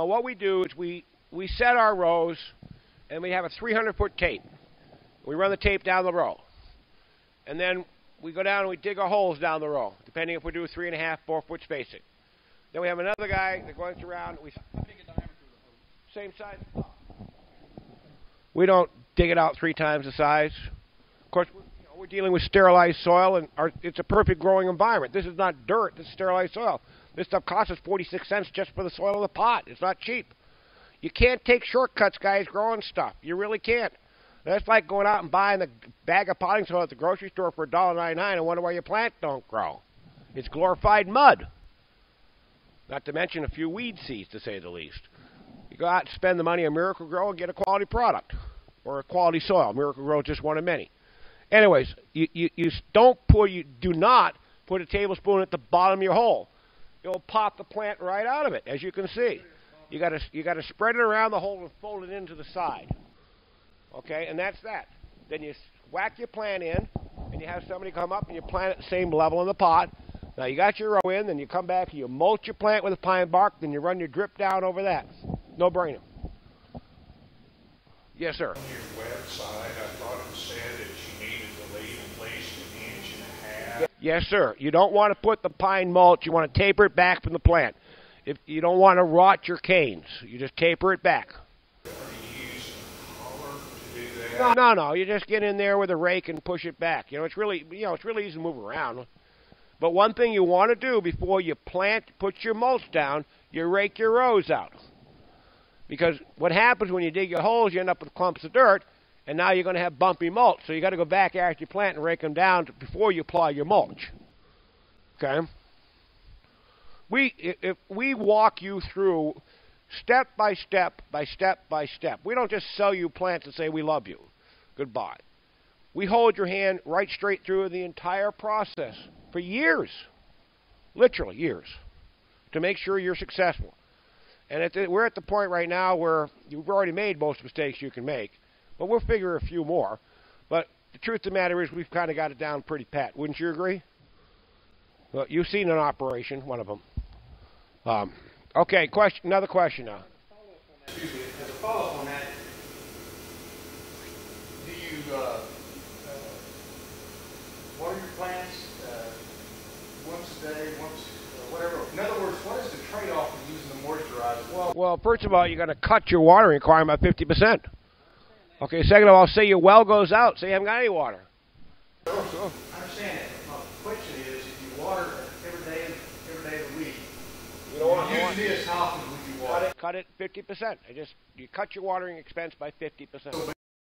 No, what we do is we set our rows, and we have a 300-foot tape. We run the tape down the row. And then we go down and we dig our holes down the row, depending if we do 3.5, 4-foot spacing. Then we have another guy that goes around. How big a diameter of the hose? Same size. We don't dig it out 3 times the size. Of course, we're dealing with sterilized soil, and it's a perfect growing environment. This is not dirt. This is sterilized soil. This stuff costs us 46 cents just for the soil of the pot. It's not cheap. You can't take shortcuts, guys, growing stuff. You really can't. That's like going out and buying a bag of potting soil at the grocery store for $1.99 and wonder why your plant don't grow. It's glorified mud. Not to mention a few weed seeds, to say the least. You go out and spend the money on Miracle-Gro and get a quality product or a quality soil. Miracle-Gro is just one of many. Anyways, you do not put a tablespoon at the bottom of your hole. It'll pop the plant right out of it, as you can see. You got to spread it around the hole and fold it into the side. Okay, and that's that. Then you whack your plant in, and you have somebody come up and you plant it the same level in the pot. Now you got your row in, then you come back and you mulch your plant with a pine bark, then you run your drip down over that. No brainer. Yes, sir. On your website, I thought it said that you needed to leave at least 1.5 inches. Yes, sir. You don't want to put the pine mulch. You want to taper it back from the plant. If you don't want to rot your canes, you just taper it back. Are you using a collar to do that? No. You just get in there with a rake and push it back. It's really easy to move around. But one thing you want to do before you put your mulch down, you rake your rows out. Because what happens when you dig your holes, you end up with clumps of dirt, and now you're going to have bumpy mulch. So you got to go back after you plant and rake them down before you apply your mulch. Okay? If we walk you through step by step by step by step. We don't just sell you plants and say we love you. Goodbye. We hold your hand right straight through the entire process for years, literally years, to make sure you're successful. And we're at the point right now where you've already made most mistakes you can make, but we'll figure a few more. But the truth of the matter is we've kind of got it down pretty pat. Wouldn't you agree? Well, you've seen an operation, one of them. Okay, another question now. Excuse me, as a follow-up on that, do you water your plants once a day, whatever? In other words, what is the trade-off of using the moisturizer? Well, first of all, you got to cut your watering requirement by 50%. Okay, second of all, say your well goes out, say you haven't got any water. I understand that. My question is, if you water every day of the week, you don't want use this, how often would you water? Cut it 50%. You cut your watering expense by 50%. So